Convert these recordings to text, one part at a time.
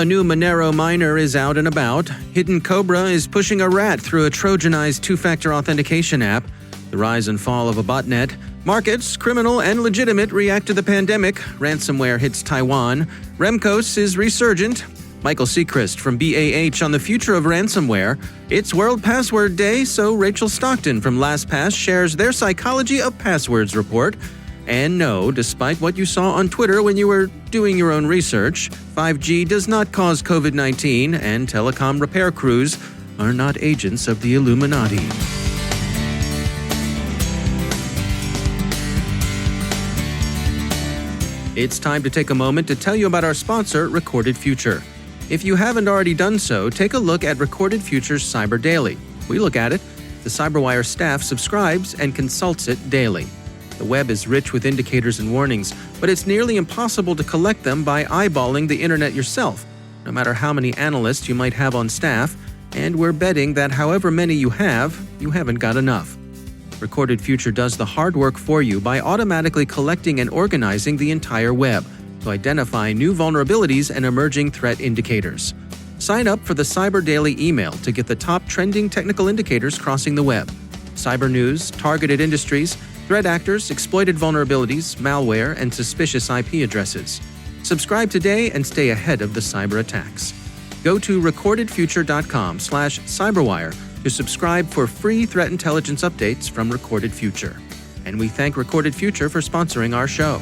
A new Monero miner is out and about. Hidden Cobra is pushing a rat through a Trojanized two-factor authentication app. The rise and fall of a botnet. Markets, criminal and legitimate, react to the pandemic. Ransomware hits Taiwan. Remkos is resurgent. Michael Seacrest from BAH on the future of ransomware. It's World Password Day, so Rachel Stockton from LastPass shares their Psychology of Passwords report. And no, despite what you saw on Twitter when you were doing your own research, 5G does not cause COVID-19, and telecom repair crews are not agents of the Illuminati. It's time to take a moment to tell you about our sponsor, Recorded Future. If you haven't already done so, take a look at Recorded Future's Cyber Daily. We look at it. The CyberWire staff subscribes and consults it daily. The web is rich with indicators and warnings, but it's nearly impossible to collect them by eyeballing the internet yourself, no matter how many analysts you might have on staff, and we're betting that however many you haven't got enough. Recorded Future does the hard work for you by automatically collecting and organizing the entire web to identify new vulnerabilities and emerging threat indicators. Sign up for the Cyber Daily email to get the top trending technical indicators crossing the web. Cyber news, targeted industries, threat actors, exploited vulnerabilities, malware, and suspicious IP addresses. Subscribe today and stay ahead of the cyber attacks. Go to recordedfuture.com/cyberwire to subscribe for free threat intelligence updates from Recorded Future. And we thank Recorded Future for sponsoring our show.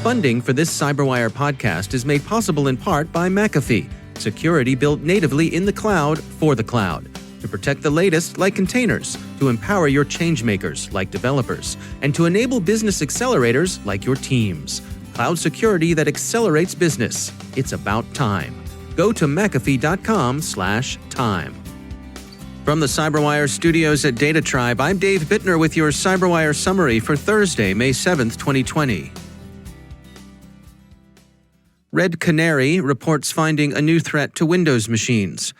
Funding for this CyberWire podcast is made possible in part by McAfee, security built natively in the cloud for the cloud, to protect the latest like containers, to empower your changemakers like developers, and to enable business accelerators like your teams. Cloud security that accelerates business. It's about time. Go to McAfee.com/time. From the CyberWire studios at Data Tribe, I'm Dave Bittner with your CyberWire summary for Thursday, May 7th, 2020. Red Canary reports finding a new threat to Windows machines.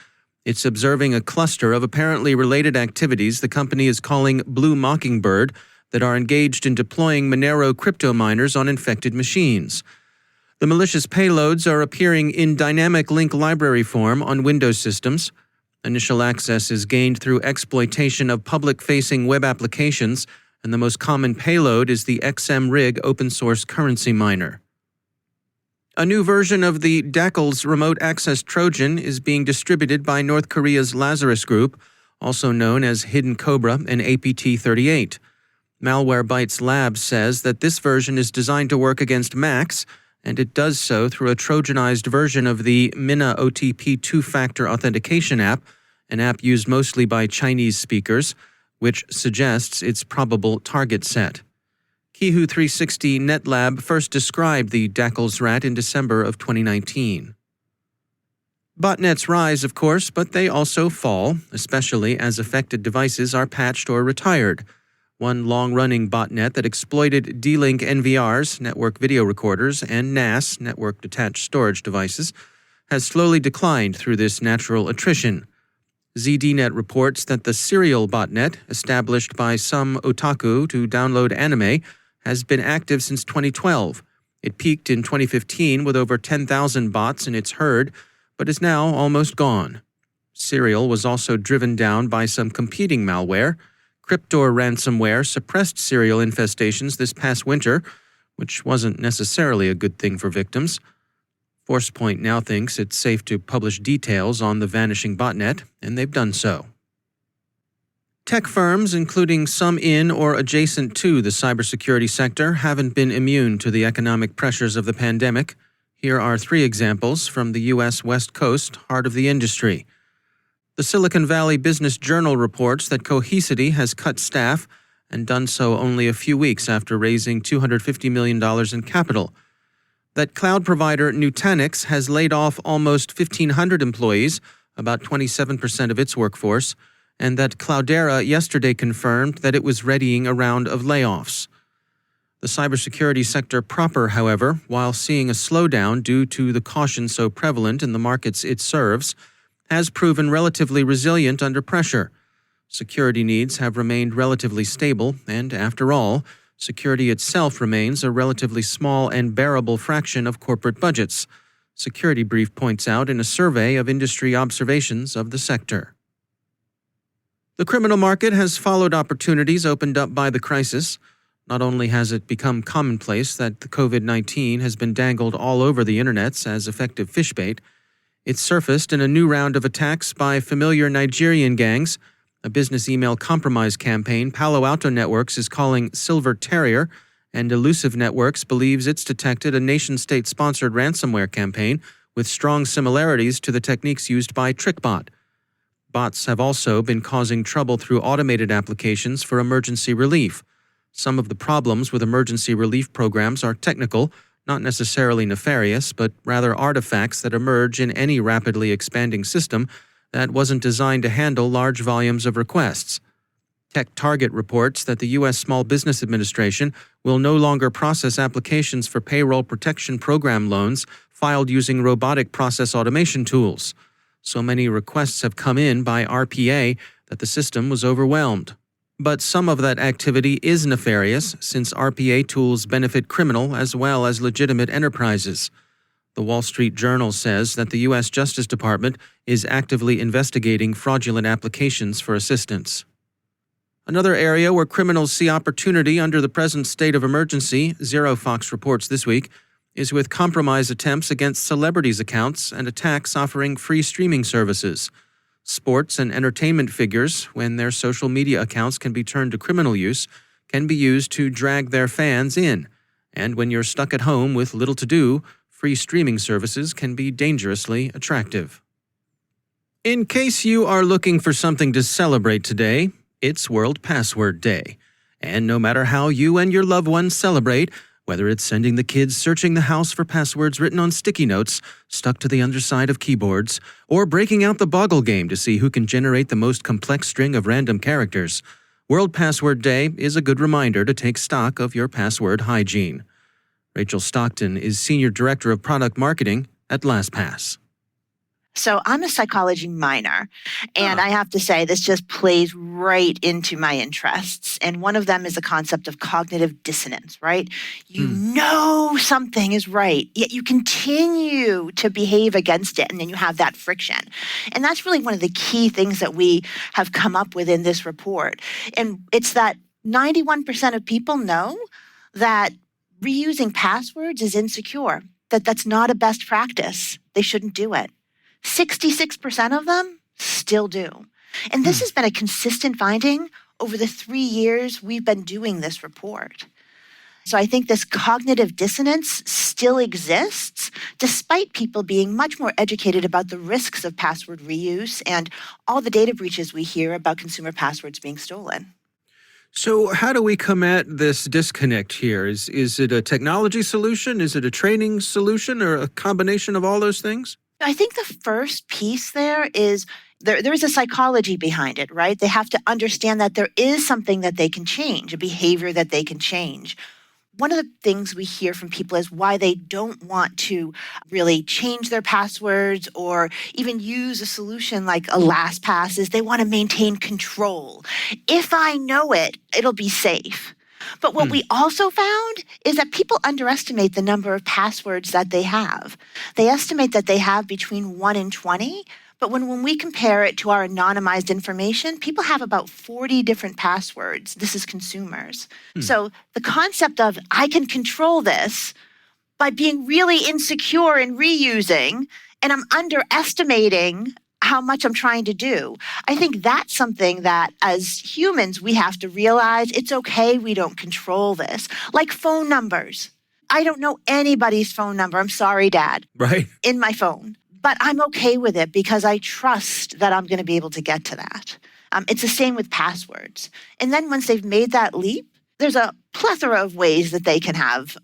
It's observing a cluster of apparently related activities the company is calling Blue Mockingbird that are engaged in deploying Monero crypto miners on infected machines. The malicious payloads are appearing in dynamic link library form on Windows systems. Initial access is gained through exploitation of public-facing web applications, and the most common payload is the XMRig open-source currency miner. A new version of the Dackles remote access Trojan is being distributed by North Korea's Lazarus Group, also known as Hidden Cobra and APT-38. Malwarebytes Labs says that this version is designed to work against Macs, and it does so through a Trojanized version of the Mina OTP two-factor authentication app, an app used mostly by Chinese speakers, which suggests its probable target set. Kihu 360 NetLab first described the Dackles rat in December of 2019. Botnets rise, of course, but they also fall, especially as affected devices are patched or retired. One long-running botnet that exploited D-Link NVRs, network video recorders, and NAS, network detached storage devices, has slowly declined through this natural attrition. ZDNet reports that the serial botnet, established by some otaku to download anime, has been active since 2012. It peaked in 2015 with over 10,000 bots in its herd, but is now almost gone. Serial was also driven down by some competing malware. Cryptor ransomware suppressed serial infestations this past winter, which wasn't necessarily a good thing for victims. ForcePoint now thinks it's safe to publish details on the vanishing botnet, and they've done so. Tech firms, including some in or adjacent to the cybersecurity sector, haven't been immune to the economic pressures of the pandemic. Here are 3 examples from the U.S. West Coast, heart of the industry. The Silicon Valley Business Journal reports that Cohesity has cut staff and done so only a few weeks after raising $250 million in capital. That cloud provider Nutanix has laid off almost 1,500 employees, about 27% of its workforce, and that Cloudera yesterday confirmed that it was readying a round of layoffs. The cybersecurity sector proper, however, while seeing a slowdown due to the caution so prevalent in the markets it serves, has proven relatively resilient under pressure. Security needs have remained relatively stable, and after all, Security itself remains a relatively small and bearable fraction of corporate budgets, Security Brief points out in a survey of industry observations of the sector. The criminal market has followed opportunities opened up by the crisis. Not only has it become commonplace that the COVID-19 has been dangled all over the internets as effective fish bait, it's surfaced in a new round of attacks by familiar Nigerian gangs. A business email compromise campaign Palo Alto Networks is calling Silver Terrier, and Elusive Networks believes it's detected a nation-state-sponsored ransomware campaign with strong similarities to the techniques used by TrickBot. Bots have also been causing trouble through automated applications for emergency relief. Some of the problems with emergency relief programs are technical, not necessarily nefarious, but rather artifacts that emerge in any rapidly expanding system that wasn't designed to handle large volumes of requests. TechTarget reports that the U.S. Small Business Administration will no longer process applications for payroll protection program loans filed using robotic process automation tools. So many requests have come in by RPA that the system was overwhelmed. But some of that activity is nefarious, since RPA tools benefit criminal as well as legitimate enterprises. The Wall Street Journal says that the U.S. Justice Department is actively investigating fraudulent applications for assistance. Another area where criminals see opportunity under the present state of emergency, ZeroFox reports this week, is with compromise attempts against celebrities' accounts and attacks offering free streaming services. Sports and entertainment figures, when their social media accounts can be turned to criminal use, can be used to drag their fans in. And when you're stuck at home with little to do, free streaming services can be dangerously attractive. In case you are looking for something to celebrate today, it's World Password Day. And no matter how you and your loved ones celebrate, whether it's sending the kids searching the house for passwords written on sticky notes stuck to the underside of keyboards, or breaking out the Boggle game to see who can generate the most complex string of random characters, World Password Day is a good reminder to take stock of your password hygiene. Rachel Stockton is Senior Director of Product Marketing at LastPass. So I'm a psychology minor, and I have to say this just plays right into my interests. And one of them is the concept of cognitive dissonance, right? You know something is right, yet you continue to behave against it, and then you have that friction. And that's really one of the key things that we have come up with in this report. And it's that 91% of people know that reusing passwords is insecure, that's not a best practice. They shouldn't do it. 66% of them still do. And this has been a consistent finding over the 3 years we've been doing this report. So I think this cognitive dissonance still exists, despite people being much more educated about the risks of password reuse and all the data breaches we hear about consumer passwords being stolen. So how do we come at this disconnect here? Is it a technology solution? Is it a training solution, or a combination of all those things? I think the first piece there is there is a psychology behind it, right? They have to understand that there is something that they can change, a behavior that they can change. One of the things we hear from people is why they don't want to really change their passwords or even use a solution like a LastPass is they want to maintain control. If I know it, it'll be safe. But what we also found is that people underestimate the number of passwords that they have. They estimate that they have between 1 and 20, but when we compare it to our anonymized information, people have about 40 different passwords. This is consumers. So the concept of I can control this by being really insecure and reusing, and I'm underestimating how much I'm trying to do. I think that's something that as humans, we have to realize it's okay we don't control this. Like phone numbers. I don't know anybody's phone number. I'm sorry, Dad. Right. In my phone. But I'm okay with it because I trust that I'm going to be able to get to that. It's the same with passwords. And then once they've made that leap, there's a plethora of ways that they can have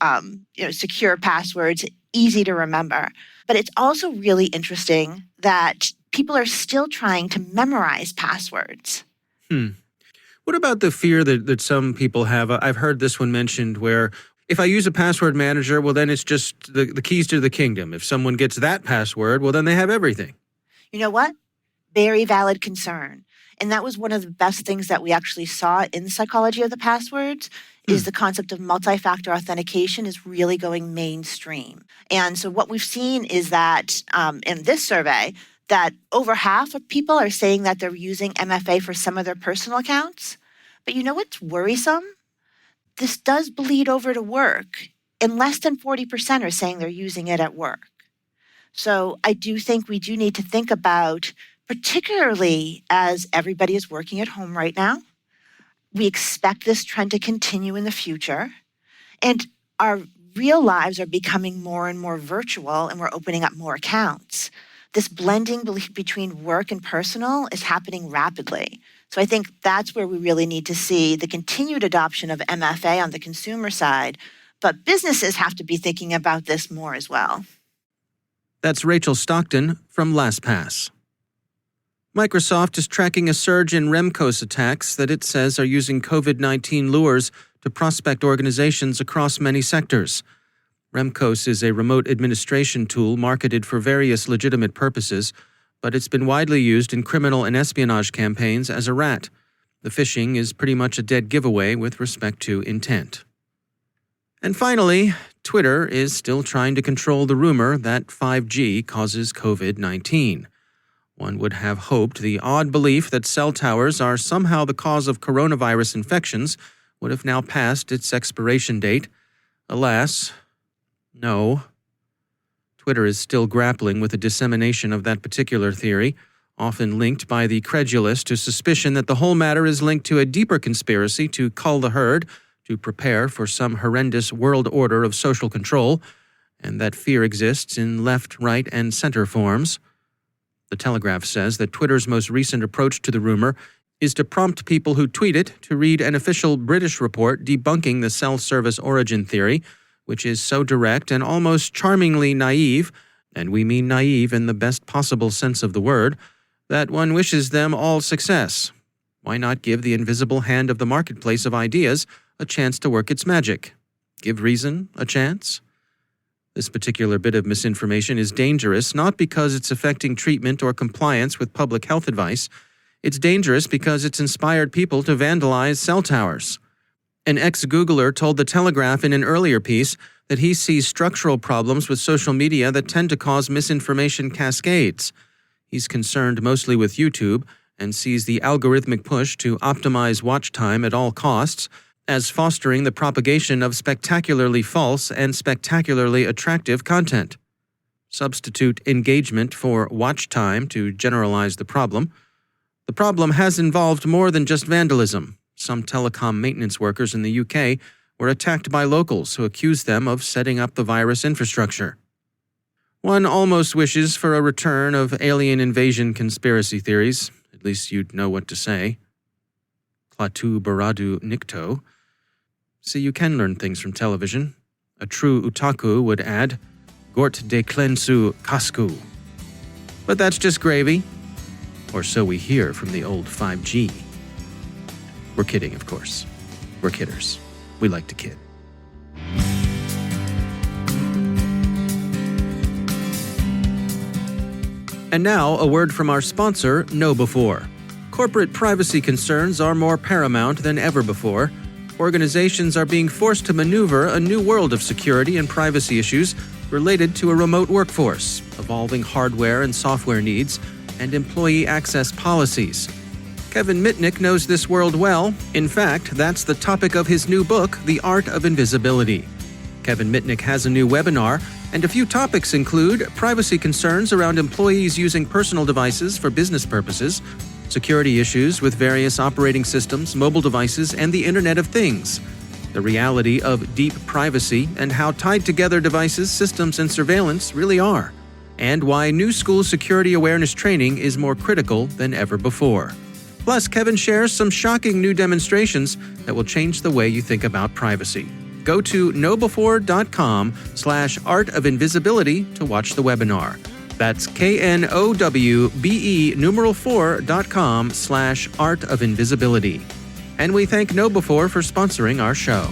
secure passwords, easy to remember. But it's also really interesting that people are still trying to memorize passwords. What about the fear that some people have? I've heard this one mentioned where if I use a password manager, well, then it's just the keys to the kingdom. If someone gets that password, well, then they have everything. You know what? Very valid concern. And that was one of the best things that we actually saw in the psychology of the passwords is the concept of multi-factor authentication is really going mainstream. And so what we've seen is that in this survey, that over half of people are saying that they're using MFA for some of their personal accounts. But you know what's worrisome? This does bleed over to work, and less than 40% are saying they're using it at work. So I do think we do need to think about, particularly as everybody is working at home right now, we expect this trend to continue in the future, and our real lives are becoming more and more virtual, and we're opening up more accounts. This blending between work and personal is happening rapidly. So I think that's where we really need to see the continued adoption of MFA on the consumer side, but businesses have to be thinking about this more as well. That's Rachel Stockton from LastPass. Microsoft is tracking a surge in Remcos attacks that it says are using COVID-19 lures to prospect organizations across many sectors. Remcos is a remote administration tool marketed for various legitimate purposes, but it's been widely used in criminal and espionage campaigns as a rat. The phishing is pretty much a dead giveaway with respect to intent. And finally, Twitter is still trying to control the rumor that 5G causes COVID-19. One would have hoped the odd belief that cell towers are somehow the cause of coronavirus infections would have now passed its expiration date. Alas, no. Twitter is still grappling with the dissemination of that particular theory, often linked by the credulous to suspicion that the whole matter is linked to a deeper conspiracy to cull the herd, to prepare for some horrendous world order of social control, and that fear exists in left, right, and center forms. The Telegraph says that Twitter's most recent approach to the rumor is to prompt people who tweet it to read an official British report debunking the cell service origin theory, which is so direct and almost charmingly naive, and we mean naive in the best possible sense of the word, that one wishes them all success. Why not give the invisible hand of the marketplace of ideas a chance to work its magic? Give reason a chance? This particular bit of misinformation is dangerous not because it's affecting treatment or compliance with public health advice. It's dangerous because it's inspired people to vandalize cell towers. An ex-Googler told The Telegraph in an earlier piece that he sees structural problems with social media that tend to cause misinformation cascades. He's concerned mostly with YouTube and sees the algorithmic push to optimize watch time at all costs as fostering the propagation of spectacularly false and spectacularly attractive content. Substitute engagement for watch time to generalize the problem. The problem has involved more than just vandalism. Some telecom maintenance workers in the UK were attacked by locals who accused them of setting up the virus infrastructure. One almost wishes for a return of alien invasion conspiracy theories. At least you'd know what to say. Klaatu Baradu Nikto. See, you can learn things from television. A true otaku would add, Gort de Klensu Kasku. But that's just gravy. Or so we hear from the old 5G. We're kidding, of course. We're kidders. We like to kid. And now, a word from our sponsor, KnowBe4. Corporate privacy concerns are more paramount than ever before. Organizations are being forced to maneuver a new world of security and privacy issues related to a remote workforce, evolving hardware and software needs, and employee access policies. Kevin Mitnick knows this world well. In fact, that's the topic of his new book, The Art of Invisibility. Kevin Mitnick has a new webinar, and a few topics include privacy concerns around employees using personal devices for business purposes, security issues with various operating systems, mobile devices, and the Internet of Things, the reality of deep privacy and how tied together devices, systems, and surveillance really are, and why new school security awareness training is more critical than ever before. Plus, Kevin shares some shocking new demonstrations that will change the way you think about privacy. Go to knowbe4.com/Art of Invisibility to watch the webinar. That's knowbe4.com/Art of Invisibility. And we thank KnowBe4 for sponsoring our show.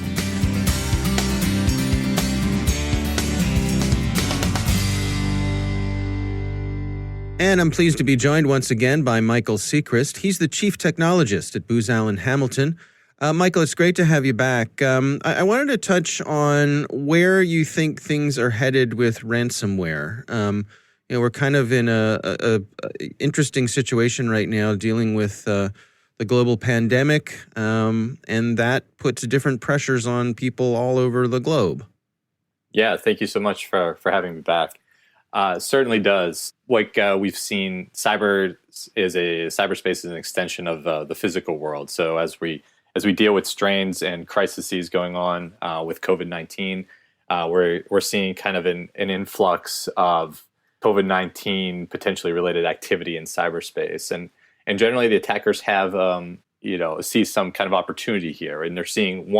And I'm pleased to be joined once again by Michael Sechrist. He's the chief technologist at Booz Allen Hamilton. Michael, it's great to have you back. I wanted to touch on where you think things are headed with ransomware. We're kind of in a interesting situation right now dealing with the global pandemic, and that puts different pressures on people all over the globe. Yeah, thank you so much for having me back. Certainly does. Like we've seen, cyberspace is an extension of the physical world. So as we deal with strains and crises going on with COVID-19, we're seeing kind of an influx of COVID-19 potentially related activity in cyberspace, and generally the attackers have see some kind of opportunity here, and they're seeing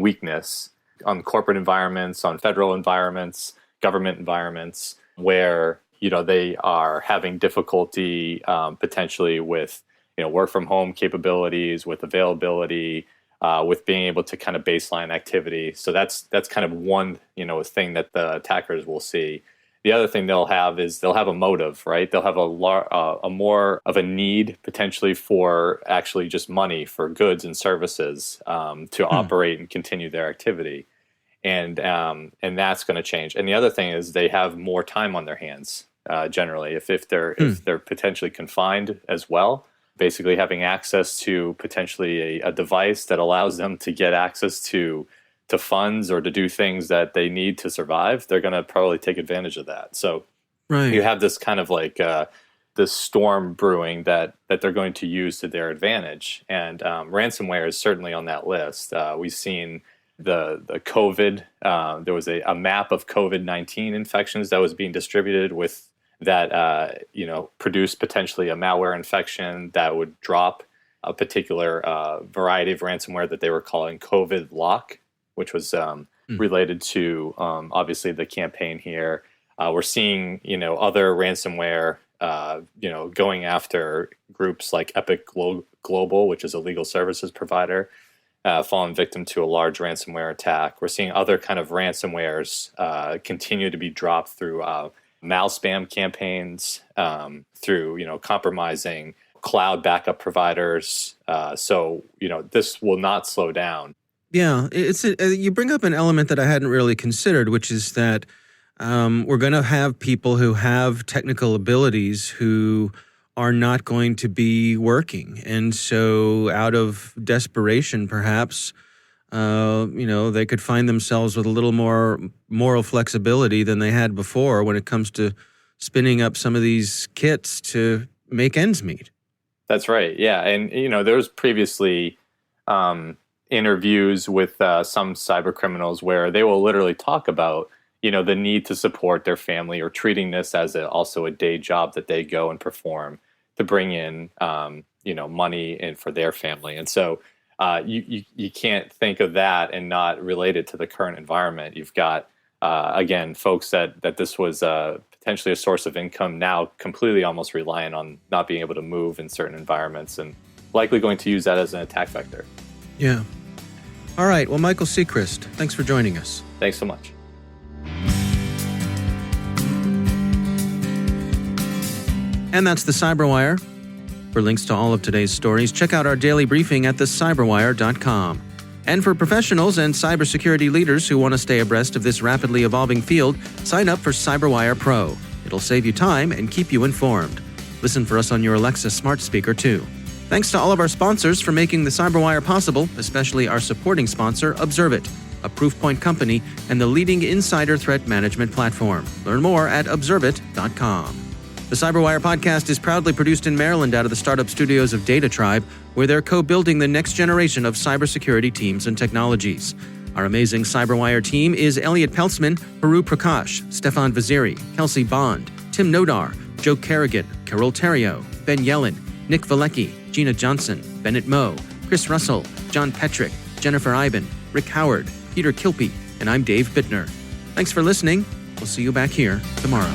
weakness on corporate environments, on federal environments, government environments, where they are having difficulty potentially with work from home capabilities, with availability, with being able to kind of baseline activity. So that's kind of one thing that the attackers will see. The other thing they'll have a motive, right? They'll have a more of a need potentially for actually just money for goods and services to operate and continue their activity, and that's going to change. And the other thing is they have more time on their hands generally if they're potentially confined as well. Basically, having access to potentially a device that allows them to get access to funds or to do things that they need to survive, they're going to probably take advantage of that. So you have this kind of like this storm brewing that they're going to use to their advantage. And ransomware is certainly on that list. We've seen the COVID, there was a map of COVID-19 infections that was being distributed with that, produced potentially a malware infection that would drop a particular variety of ransomware that they were calling COVID lock, which was related to obviously the campaign here. We're seeing other ransomware going after groups like Epic Global, which is a legal services provider, fallen victim to a large ransomware attack. We're seeing other kind of ransomwares continue to be dropped through mal spam campaigns, through compromising cloud backup providers. So this will not slow down. Yeah, you bring up an element that I hadn't really considered, which is that we're going to have people who have technical abilities who are not going to be working. And so out of desperation, perhaps, they could find themselves with a little more moral flexibility than they had before when it comes to spinning up some of these kits to make ends meet. That's right. Yeah. And, there was previously interviews with some cyber criminals where they will literally talk about, the need to support their family, or treating this as also a day job that they go and perform to bring in, money in for their family. And so you can't think of that and not relate it to the current environment. You've got, again, folks that this was potentially a source of income, now completely almost reliant on not being able to move in certain environments, and likely going to use that as an attack vector. Yeah. All right. Well, Michael Sechrist, thanks for joining us. Thanks so much. And that's the CyberWire. For links to all of today's stories, check out our daily briefing at thecyberwire.com. And for professionals and cybersecurity leaders who want to stay abreast of this rapidly evolving field, sign up for CyberWire Pro. It'll save you time and keep you informed. Listen for us on your Alexa smart speaker, too. Thanks to all of our sponsors for making the CyberWire possible, especially our supporting sponsor, Observit, a Proofpoint company and the leading insider threat management platform. Learn more at observit.com. The CyberWire podcast is proudly produced in Maryland out of the startup studios of Data Tribe, where they're co-building the next generation of cybersecurity teams and technologies. Our amazing CyberWire team is Elliot Peltzman, Haru Prakash, Stefan Vaziri, Kelsey Bond, Tim Nodar, Joe Kerrigan, Carol Terrio, Ben Yellen, Nick Valecki, Gina Johnson, Bennett Moe, Chris Russell, John Petrick, Jennifer Iben, Rick Howard, Peter Kilpie, and I'm Dave Bittner. Thanks for listening. We'll see you back here tomorrow.